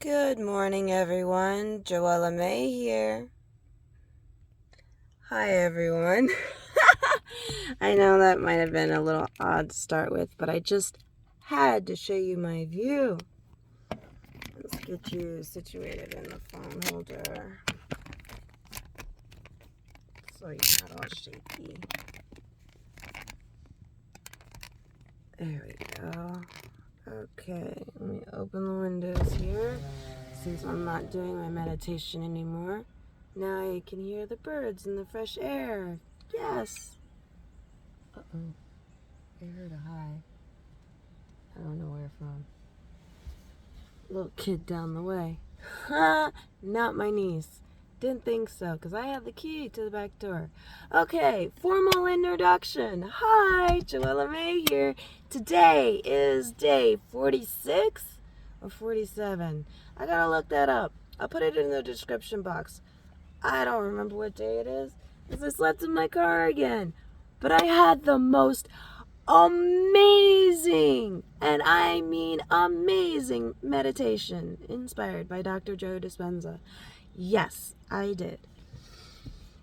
Good morning, everyone. Joella May here. Hi, everyone. I know that might have been a little odd to start with, but I just had to show you my view. Let's get you situated in the phone holder so you're not all shaky. There we go. Okay, let me open the windows here since I'm not doing my meditation anymore. Now you can hear the birds and the fresh air. Yes. Uh-oh. I heard a hi. I don't know where from. Little kid down the way. Ha! Not my niece. Didn't think so, because I have the key to the back door. Okay, formal introduction. Hi, Joella May here. Today is day 46 or 47. I gotta look that up. I'll put it in the description box. I don't remember what day it is, because I slept in my car again. But I had the most amazing, and I mean amazing, meditation inspired by Dr. Joe Dispenza. Yes, I did.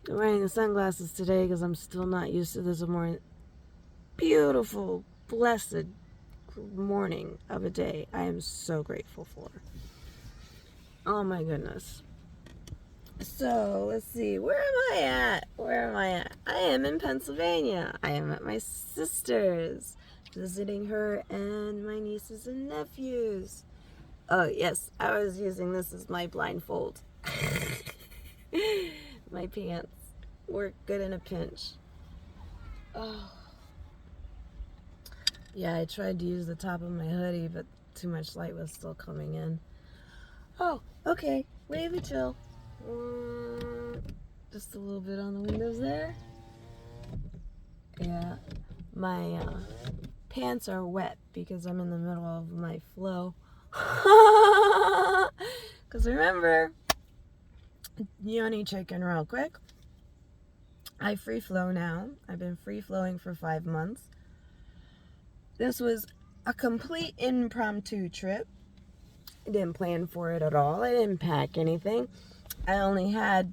I'm wearing the sunglasses today because I'm still not used to this more beautiful, blessed morning of a day I am so grateful for. Oh my goodness. So, let's see. Where am I at? I am in Pennsylvania. I am at my sister's, visiting her and my nieces and nephews. Oh, yes. I was using this as my blindfold. My pants work good in a pinch. Oh. Yeah, I tried to use the top of my hoodie, but too much light was still coming in. Oh, okay. Wavy chill. Just a little bit on the windows there. Yeah, my pants are wet because I'm in the middle of my flow. Because remember, yoni chicken real quick. I free flow now. I've been free flowing for 5 months. This was a complete impromptu trip. I didn't plan for it at all. I didn't pack anything. I only had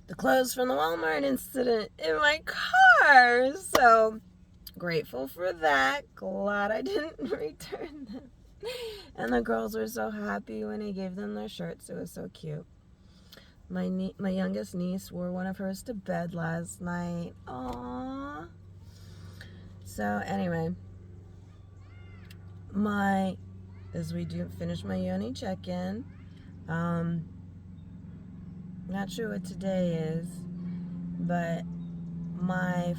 the clothes from the Walmart incident in my car. So grateful for that. Glad I didn't return them. And the girls were so happy when I gave them their shirts. It was so cute. My youngest niece wore one of hers to bed last night. Aww. So anyway, as we do finish my yoni check-in, not sure what today is, but my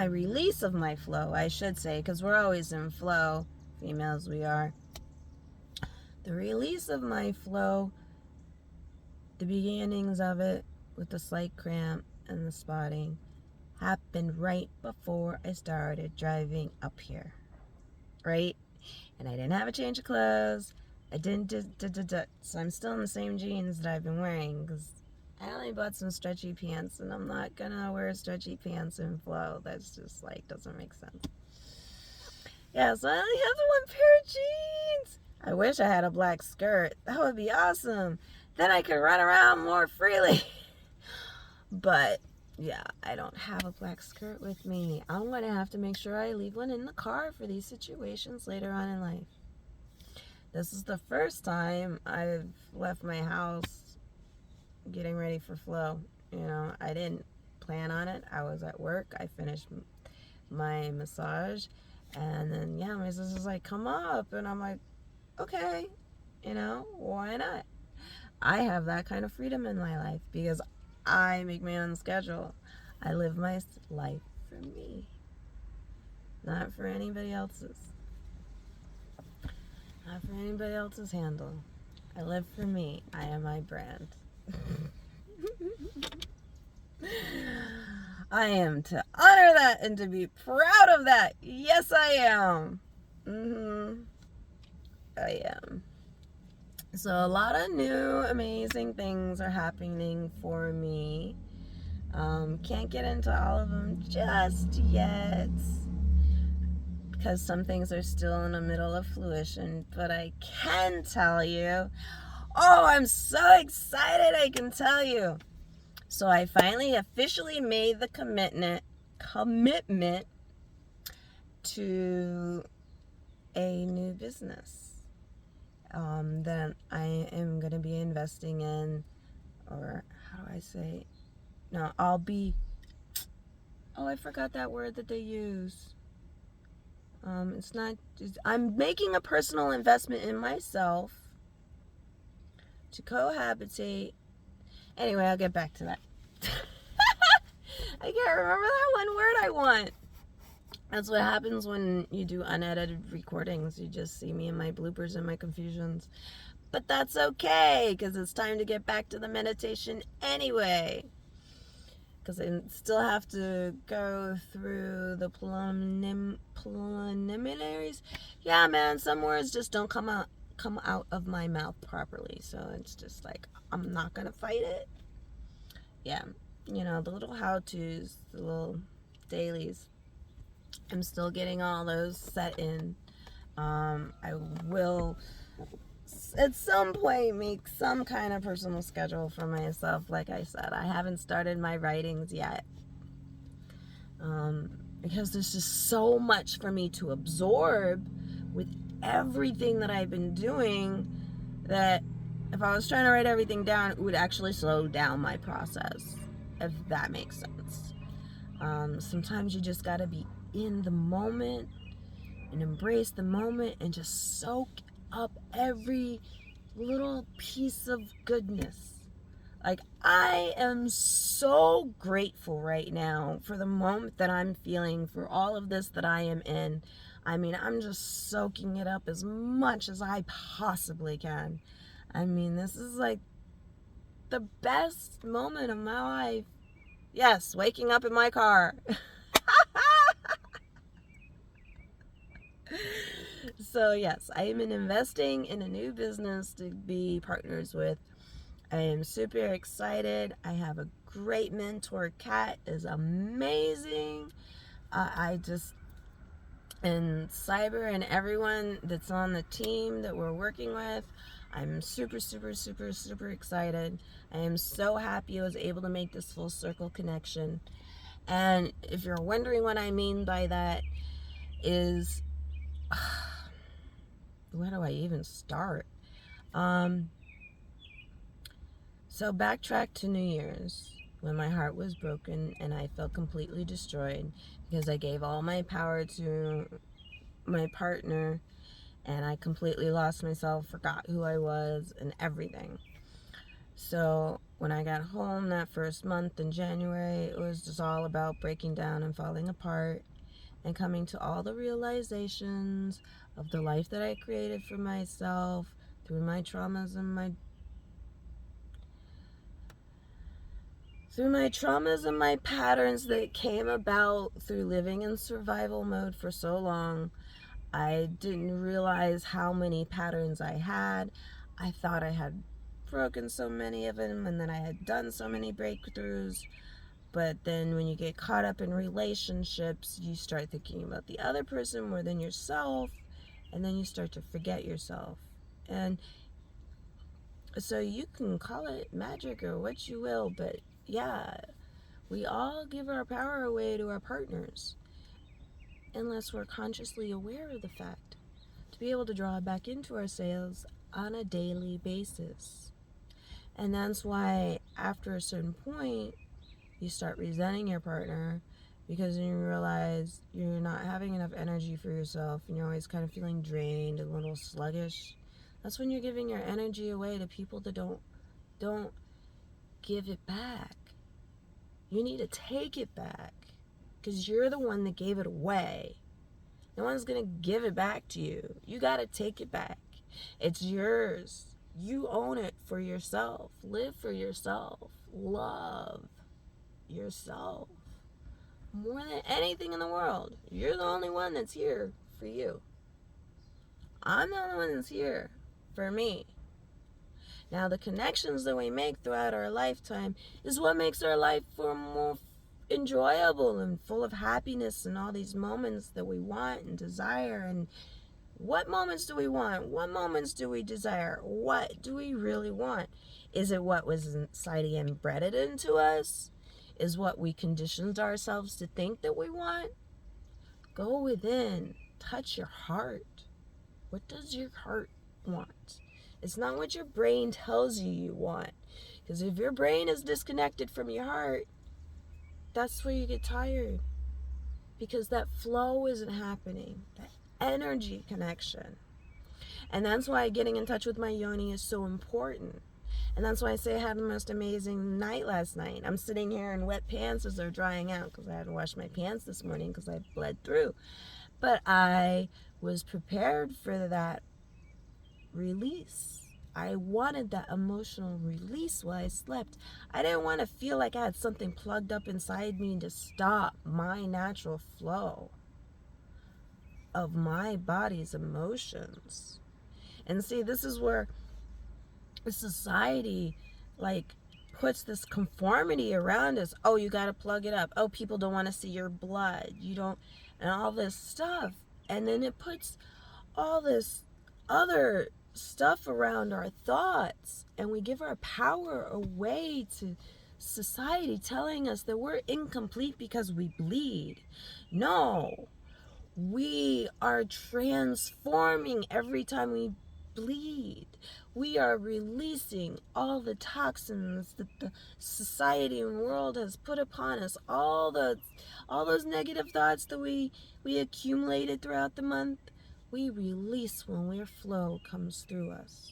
release of my flow, I should say, because we're always in flow, females we are. The release of my flow, the beginnings of it with the slight cramp and the spotting, happened right before I started driving up here, right? And I didn't have a change of clothes. I didn't so I'm still in the same jeans that I've been wearing, because I only bought some stretchy pants, and I'm not gonna wear stretchy pants in flow. That's just doesn't make sense. Yeah, so I only have the one pair of jeans. I wish I had a black skirt. That would be awesome. Then I could run around more freely. But yeah, I don't have a black skirt with me. I'm gonna have to make sure I leave one in the car for these situations later on in life. This is the first time I've left my house getting ready for flow. I didn't plan on it. I was at work. I finished my massage, and then my sister's like, come up, and I'm like, okay, why not? I have that kind of freedom in my life because I make my own schedule. I live my life for me, not for anybody else's. Not for anybody else's handle. I live for me. I am my brand. I am to honor that and to be proud of that. Yes, I am. I am. So a lot of new amazing things are happening for me. Can't get into all of them just yet because some things are still in the middle of fruition. But I can tell you, oh, I'm so excited, I can tell you. So I finally officially made the commitment to a new business that I am going to be investing in, or how do I say? No, I forgot that word that they use. It's not, I'm making a personal investment in myself to cohabitate. Anyway, I'll get back to that. I can't remember that one word I want. That's what happens when you do unedited recordings. You just see me and my bloopers and my confusions. But that's okay, because it's time to get back to the meditation anyway. Because I still have to go through the preliminaries. Yeah, man, some words just don't come out of my mouth properly. So it's just like, I'm not going to fight it. Yeah, the little how-tos, the little dailies. I'm still getting all those set in. I will at some point make some kind of personal schedule for myself. Like I said, I haven't started my writings yet. Because there's just so much for me to absorb with everything that I've been doing, that if I was trying to write everything down, it would actually slow down my process, if that makes sense. Sometimes you just gotta be in the moment and embrace the moment and just soak up every little piece of goodness. Like, I am so grateful right now for the moment that I'm feeling, for all of this that I am in. I mean, I'm just soaking it up as much as I possibly can. I mean, this is like the best moment of my life. Yes, waking up in my car. So yes, I am investing in a new business to be partners with. I am super excited. I have a great mentor. Kat is amazing. And Cyber and everyone that's on the team that we're working with, I'm super, super, super, super excited. I am so happy I was able to make this full circle connection. And if you're wondering what I mean by that is, where do I even start? So backtrack to New Year's, when my heart was broken and I felt completely destroyed because I gave all my power to my partner and I completely lost myself, forgot who I was and everything. So when I got home that first month in January, it was just all about breaking down and falling apart and coming to all the realizations of the life that I created for myself through my traumas and my patterns that came about through living in survival mode for so long. I didn't realize how many patterns I had. I thought I had broken so many of them and then I had done so many breakthroughs. But then when you get caught up in relationships, you start thinking about the other person more than yourself, and then you start to forget yourself. And so you can call it magic or what you will, but yeah, we all give our power away to our partners unless we're consciously aware of the fact, to be able to draw it back into ourselves on a daily basis. And that's why after a certain point, you start resenting your partner, because you realize you're not having enough energy for yourself and you're always kind of feeling drained and a little sluggish. That's when you're giving your energy away to people that don't give it back. You need to take it back, because you're the one that gave it away. No one's going to give it back to you. You got to take it back. It's yours. You own it for yourself. Live for yourself. Love yourself more than anything in the world. You're the only one that's here for you. I'm the only one that's here for me. Now, the connections that we make throughout our lifetime is what makes our life for more enjoyable and full of happiness and all these moments that we want and desire. And what moments do we want? What moments do we desire? What do we really want? Is it what was society embedded into us? Is what we conditioned ourselves to think that we want? Go within. Touch your heart. What does your heart want? It's not what your brain tells you you want. Because if your brain is disconnected from your heart, that's where you get tired. Because that flow isn't happening. That energy connection. And that's why getting in touch with my yoni is so important. And that's why I say I had the most amazing night last night. I'm sitting here in wet pants as they're drying out because I hadn't washed my pants this morning because I bled through. But I was prepared for that release. I wanted that emotional release while I slept. I didn't want to feel like I had something plugged up inside me to stop my natural flow of my body's emotions. And see, this is where society puts this conformity around us. Oh, you got to plug it up. Oh, people don't want to see your blood. You don't, and all this stuff. And then it puts all this other stuff around our thoughts, and we give our power away to society telling us that we're incomplete because we bleed. No, we are transforming every time we bleed. We are releasing all the toxins that the society and world has put upon us, all those negative thoughts that we accumulated throughout the month. We release when our flow comes through us.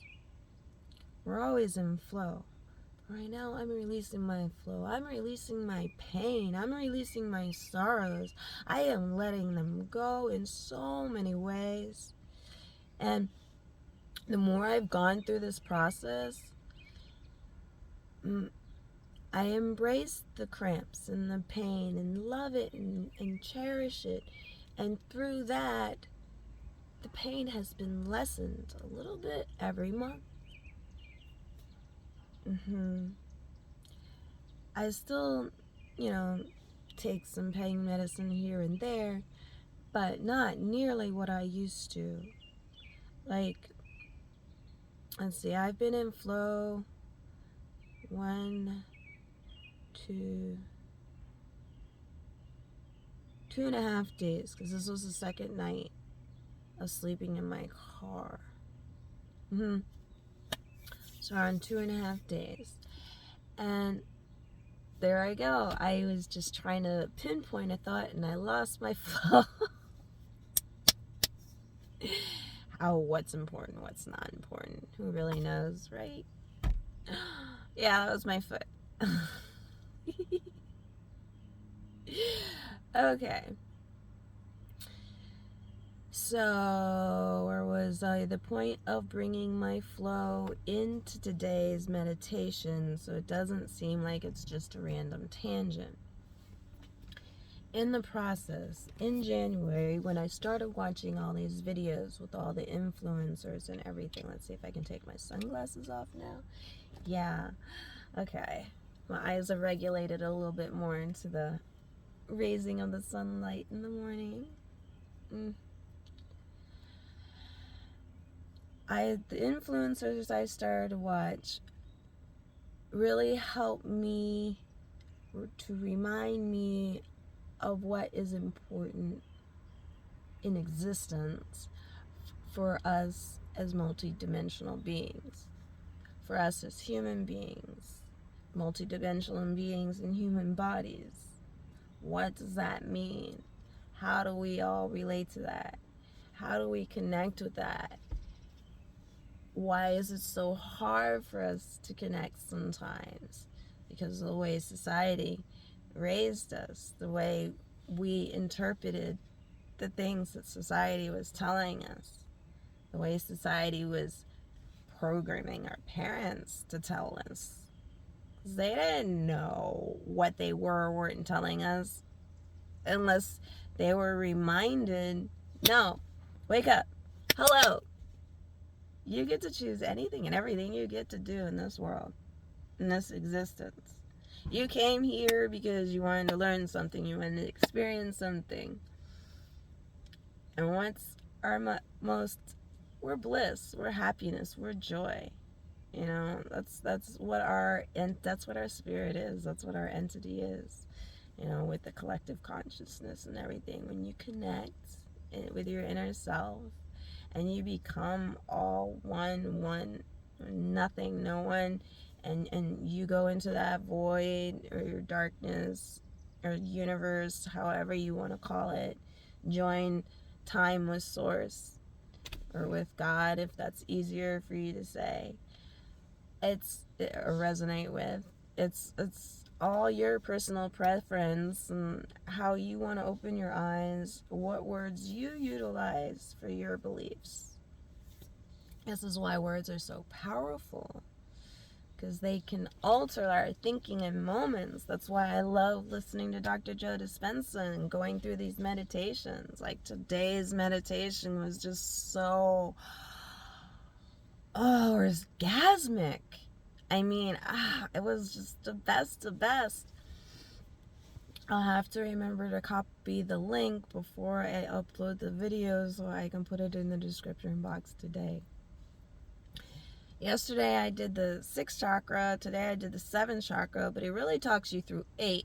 We're always in flow. Right now, I'm releasing my flow. I'm releasing my pain. I'm releasing my sorrows. I am letting them go in so many ways. And the more I've gone through this process, I embrace the cramps and the pain and love it and cherish it. And through that, the pain has been lessened a little bit every month. I still, take some pain medicine here and there, but not nearly what I used to. Let's see, I've been in flow 2.5 days, because this was the second night of sleeping in my car. So on 2.5 days. And there I go. I was just trying to pinpoint a thought and I lost my flow. What's important, what's not important. Who really knows, right? Yeah, that was my foot. Okay. So, where was I? The point of bringing my flow into today's meditation so it doesn't seem like it's just a random tangent. In the process, in January, when I started watching all these videos with all the influencers and everything, let's see if I can take my sunglasses off now. Yeah, okay. My eyes are regulated a little bit more into the raising of the sunlight in the morning. The influencers I started to watch really helped me to remind me of what is important in existence for us as multidimensional beings, for us as human beings, multidimensional beings in human bodies. What does that mean? How do we all relate to that? How do we connect with that? Why is it so hard for us to connect sometimes? Because of the way society raised us, the way we interpreted the things that society was telling us, the way society was programming our parents to tell us. They didn't know what they were or weren't telling us unless they were reminded, no, wake up, hello. You get to choose anything and everything you get to do in this world, in this existence. You came here because you wanted to learn something, you wanted to experience something. And what's our most, we're bliss, we're happiness, we're joy. You know, that's what our spirit is. That's what our entity is. You know, with the collective consciousness and everything. When you connect with your inner self and you become all one, nothing, no one, and you go into that void or your darkness or universe, however you want to call it, join time with source or with God, if that's easier for you to say. Resonate with. It's all your personal preference and how you want to open your eyes, what words you utilize for your beliefs. This is why words are so powerful, because they can alter our thinking in moments. That's why I love listening to Dr. Joe Dispenza and going through these meditations. Like today's meditation was just so orgasmic. I mean, it was just the best. I'll have to remember to copy the link before I upload the video so I can put it in the description box today. Yesterday I did the 6th chakra, today I did the 7th chakra, but it really talks you through 8.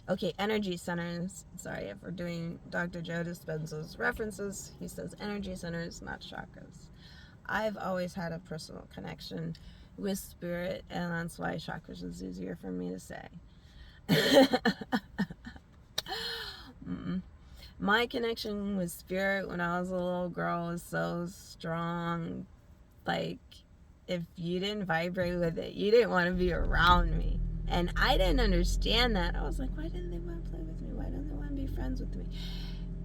Okay, energy centers. Sorry if we're doing Dr. Joe Dispenza's references. He says energy centers, not chakras. I've always had a personal connection with spirit, and that's why chakras is easier for me to say. My connection with spirit when I was a little girl was so strong. Like, if you didn't vibrate with it, you didn't want to be around me. And I didn't understand that. I was like, why didn't they want to play with me? Why don't they want to be friends with me?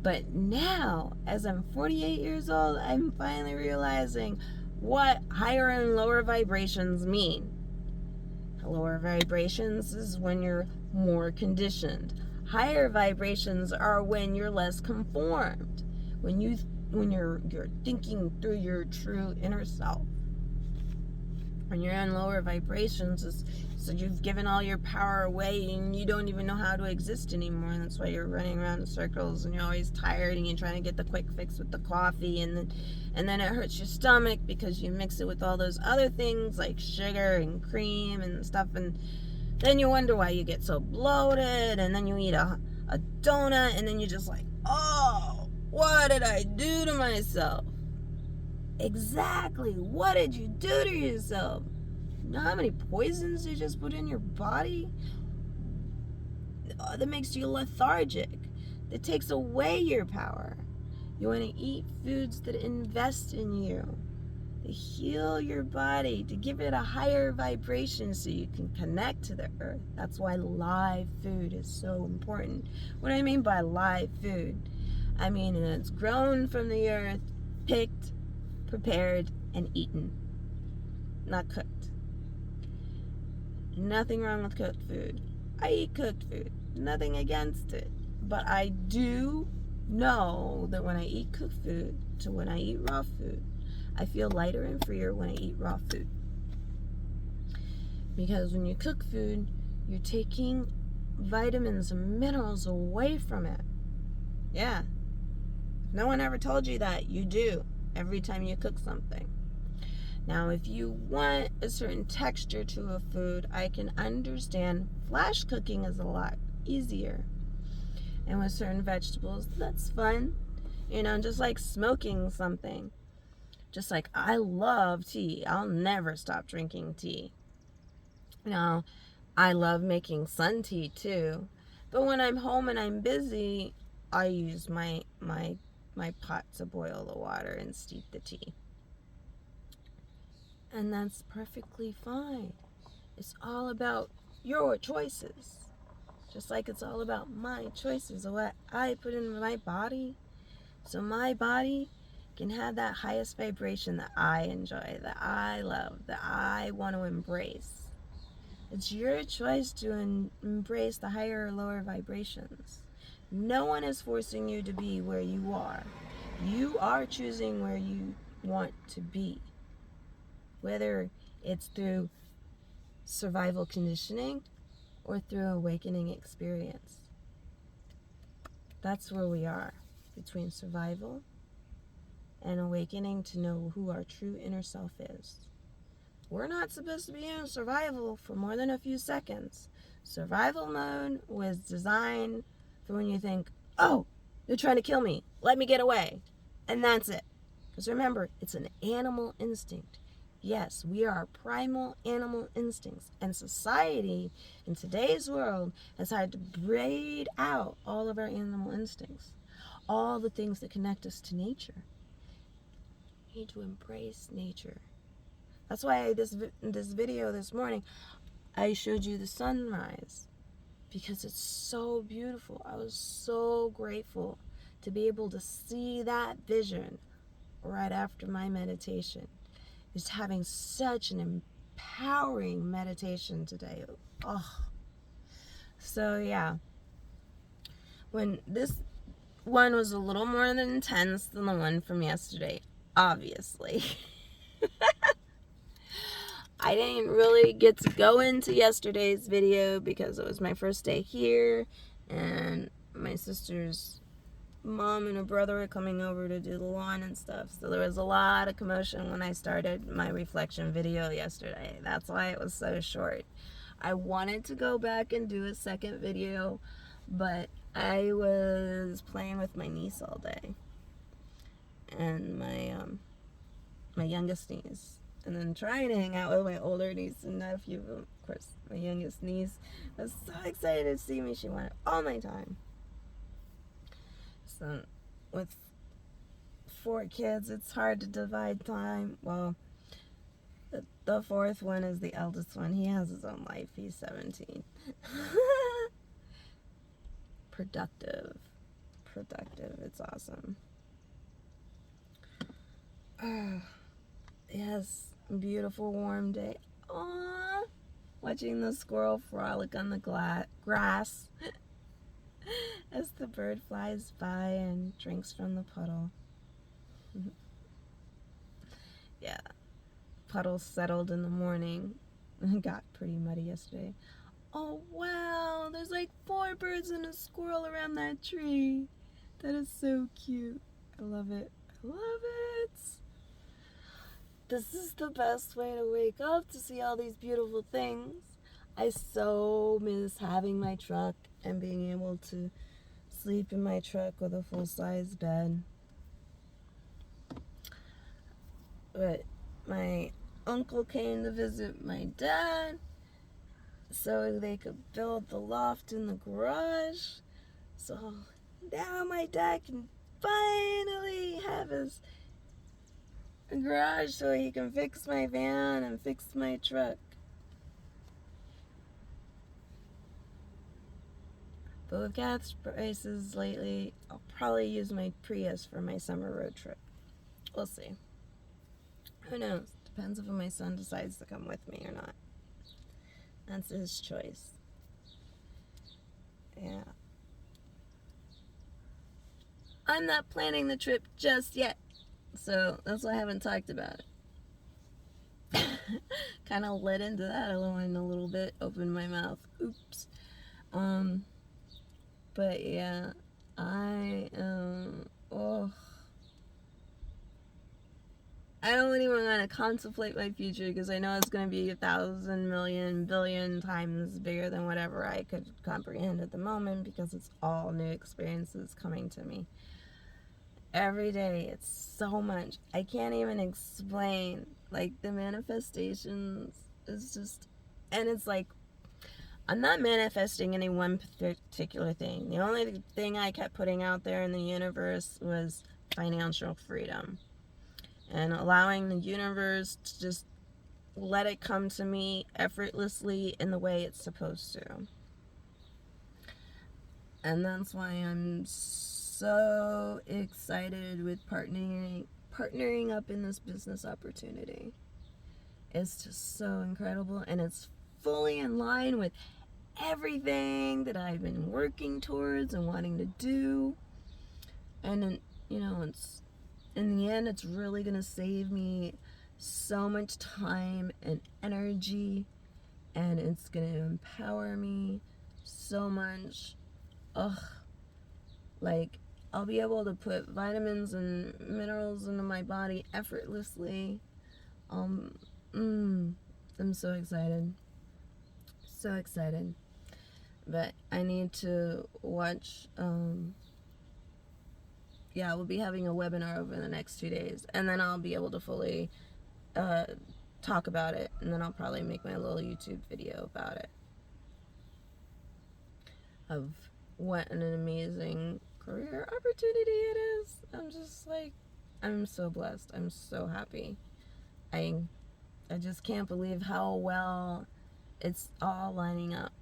But now, as I'm 48 years old, I'm finally realizing what higher and lower vibrations mean. Lower vibrations is when you're more conditioned. Higher vibrations are when you're less conformed. When you're thinking through your true inner self. When you're in lower vibrations, so you've given all your power away and you don't even know how to exist anymore. And that's why you're running around in circles and you're always tired and you're trying to get the quick fix with the coffee, and then it hurts your stomach because you mix it with all those other things like sugar and cream and stuff, and then you wonder why you get so bloated, and then you eat a donut and then you're just like, oh, what did I do to myself? Exactly. What did you do to yourself? You know how many poisons you just put in your body? That makes you lethargic. That takes away your power. You want to eat foods that invest in you, to heal your body, to give it a higher vibration so you can connect to the earth. That's why live food is so important. What do I mean by live food? I mean it's grown from the earth, picked, prepared, and eaten, not cooked. Nothing wrong with cooked food. I eat cooked food, nothing against it. But I do know that when I eat cooked food to when I eat raw food, I feel lighter and freer when I eat raw food. Because when you cook food, you're taking vitamins and minerals away from it. Yeah. If no one ever told you that, you do every time you cook something. Now, if you want a certain texture to a food, I can understand flash cooking is a lot easier. And with certain vegetables, that's fun. You know, just like smoking something. Just like I love tea. I'll never stop drinking tea. Now, I love making sun tea too. But when I'm home and I'm busy, I use my pot to boil the water and steep the tea. And that's perfectly fine. It's all about your choices. Just like it's all about my choices of what I put in my body. So my body can have that highest vibration that I enjoy, that I love, that I want to embrace. It's your choice to embrace the higher or lower vibrations. No one is forcing you to be where you are. You are choosing where you want to be. Whether it's through survival conditioning, or through awakening experience. That's where we are, between survival and awakening to know who our true inner self is. We're not supposed to be in survival for more than a few seconds. Survival mode was designed for when you think, oh, they're trying to kill me, let me get away. And that's it. Because remember, it's an animal instinct. Yes, we are primal animal instincts. And society in today's world has had to braid out all of our animal instincts. All the things that connect us to nature. We need to embrace nature. That's why this video this morning, I showed you the sunrise. Because it's so beautiful. I was so grateful to be able to see that vision right after my meditation. Just having such an empowering meditation today. Oh. So yeah. When this one was a little more intense than the one from yesterday, obviously. I didn't really get to go into yesterday's video because it was my first day here, and my sister's mom and her brother were coming over to do the lawn and stuff. So there was a lot of commotion when I started my reflection video yesterday. That's why it was so short. I wanted to go back and do a second video, but I was playing with my niece all day, and my youngest niece, and then trying to hang out with my older niece and nephew. Of course, my youngest niece was so excited to see me. She wanted all my time. So with 4 kids, it's hard to divide time. Well, the fourth one is the eldest one. He has his own life. He's 17. Productive. It's awesome. Yes, beautiful warm day. Aww. Watching the squirrel frolic on the grass as the bird flies by and drinks from the puddle. Yeah, puddle settled in the morning. It got pretty muddy yesterday. Oh wow, there's like 4 birds and a squirrel around that tree. That is so cute. I love it. This is the best way to wake up, to see all these beautiful things. I so miss having my truck and being able to sleep in my truck with a full-size bed. But my uncle came to visit my dad so they could build the loft in the garage. So now my dad can finally have his garage so he can fix my van and fix my truck. But with gas prices lately, I'll probably use my Prius for my summer road trip. We'll see. Who knows? Depends if my son decides to come with me or not. That's his choice. Yeah. I'm not planning the trip just yet, so that's why I haven't talked about it. Kind of led into that a little bit, opened my mouth. Oops. But yeah, I don't even want to contemplate my future, because I know it's going to be 1,000 million billion times bigger than whatever I could comprehend at the moment, because it's all new experiences coming to me. Every day, it's so much. I can't even explain. Like, the manifestations is just, and it's like, I'm not manifesting any one particular thing. The only thing I kept putting out there in the universe was financial freedom. And allowing the universe to just let it come to me effortlessly in the way it's supposed to. And that's why I'm so excited with partnering up in this business opportunity. It's just so incredible, and it's fully in line with everything that I've been working towards and wanting to do. And then, it's, in the end, it's really going to save me so much time and energy and it's gonna empower me so much. Ugh. Like, I'll be able to put vitamins and minerals into my body effortlessly. I'm so excited. So excited. But I need to watch, we'll be having a webinar over the next 2 days. And then I'll be able to fully talk about it. And then I'll probably make my little YouTube video about it. Of what an amazing career opportunity it is. I'm just like, I'm so blessed. I'm so happy. I just can't believe how well it's all lining up.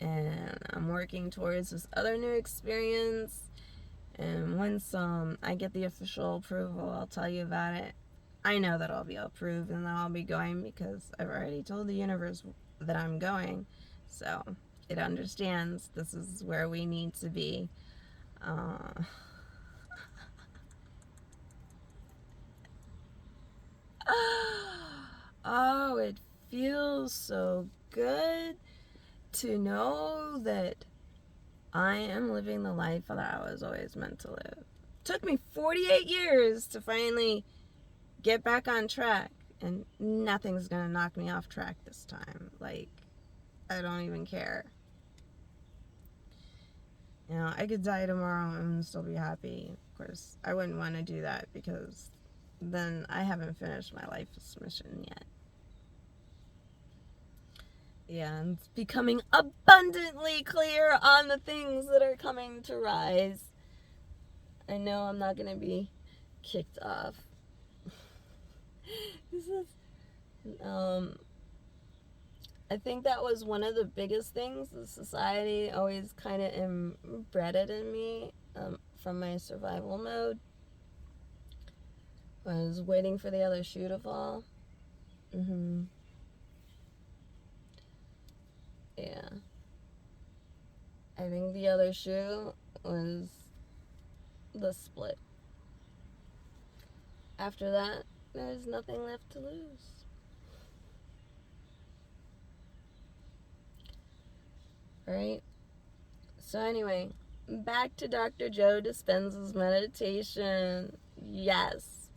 And I'm working towards this other new experience. And once I get the official approval, I'll tell you about it. I know that I'll be approved and that I'll be going because I've already told the universe that I'm going. So it understands this is where we need to be. Oh, it feels so good to know that I am living the life that I was always meant to live. It took me 48 years to finally get back on track, and nothing's gonna knock me off track this time. Like, I don't even care. You know, I could die tomorrow and still be happy. Of course, I wouldn't want to do that because then I haven't finished my life's mission yet. Yeah, and it's becoming abundantly clear on the things that are coming to rise. I know I'm not going to be kicked off. I think that was one of the biggest things the society always kind of embedded in me from my survival mode. Was waiting for the other shoe to fall. Yeah. I think the other shoe was the split. After that, there's nothing left to lose. Right? So anyway, back to Dr. Joe Dispenza's meditation. Yes.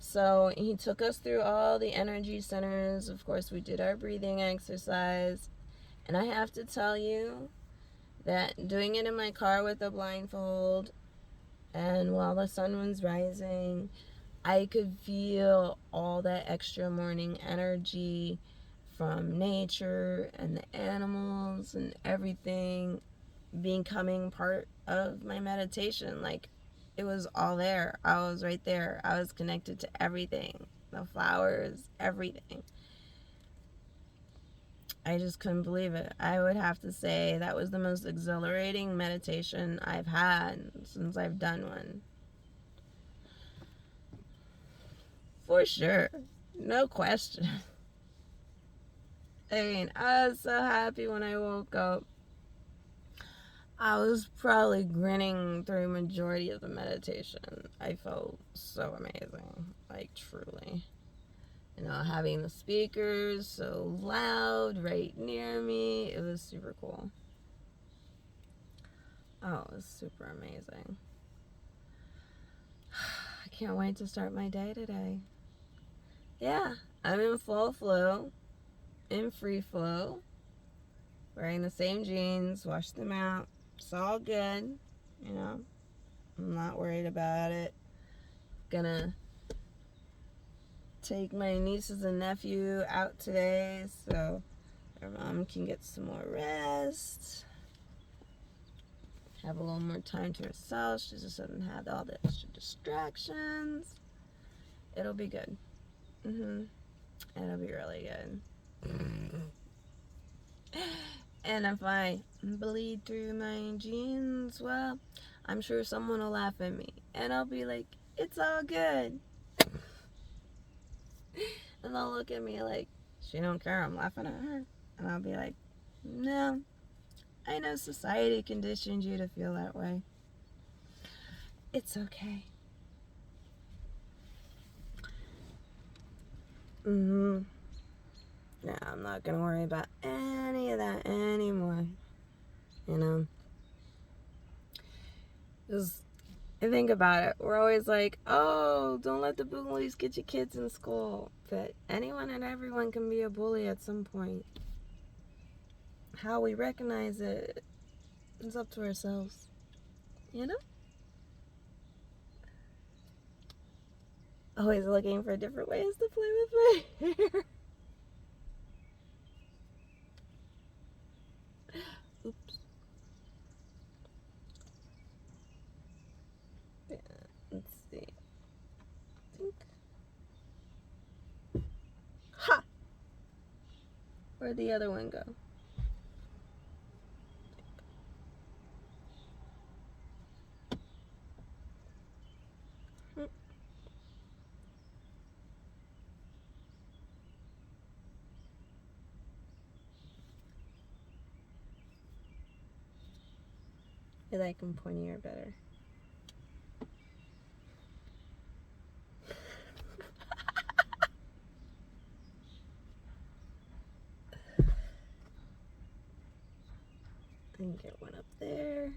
So he took us through all the energy centers. Of course, we did our breathing exercise. And I have to tell you that doing it in my car with a blindfold and while the sun was rising, I could feel all that extra morning energy from nature and the animals and everything becoming part of my meditation. Like, it was all there. I was right there. I was connected to everything. The flowers, everything. I just couldn't believe it. I would have to say that was the most exhilarating meditation I've had since I've done one. For sure. No question. I mean, I was so happy when I woke up. I was probably grinning through the majority of the meditation. I felt so amazing. Like, truly. You know, having the speakers so loud right near me, it was super cool. Oh, it was super amazing. I can't wait to start my day today. Yeah, I'm in full flow, in free flow, wearing the same jeans, washed them out. It's all good, you know. I'm not worried about it. Gonna take my nieces and nephew out today so their mom can get some more rest, have a little more time to herself. She just doesn't have all the extra distractions. It'll be good. It'll be really good. And if I bleed through my jeans, well, I'm sure someone will laugh at me and I'll be like, it's all good. And they'll look at me like, she don't care, I'm laughing at her. And I'll be like, no, I know society conditioned you to feel that way. It's okay. Nah, I'm not going to worry about any of that anymore. You know? Because I think about it. We're always like, oh, don't let the bullies get your kids in school. But anyone and everyone can be a bully at some point. How we recognize it is up to ourselves. You know? Always looking for different ways to play with my hair. Oops. Yeah, let's see. I think. Ha! Where'd the other one go? I like them pointier better. I can get one up there.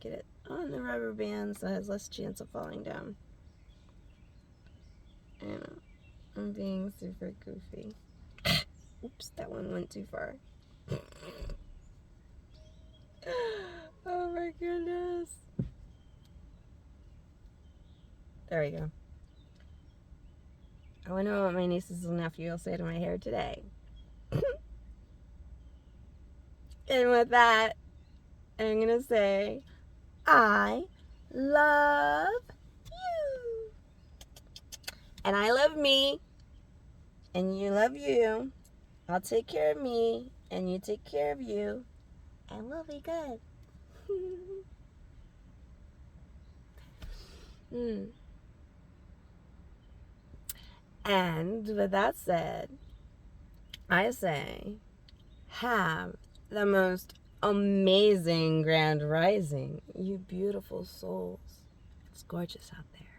Get it on the rubber band so it has less chance of falling down. I know. I'm being super goofy. Oops, that one went too far. Oh my goodness. There we go. I wonder what my nieces and nephew will say to my hair today. And with that, I'm going to say, I love you. And I love me. And you love you. I'll take care of me. And you take care of you. And we'll be good. And with that said, I say, have the most amazing grand rising, you beautiful souls. It's gorgeous out there.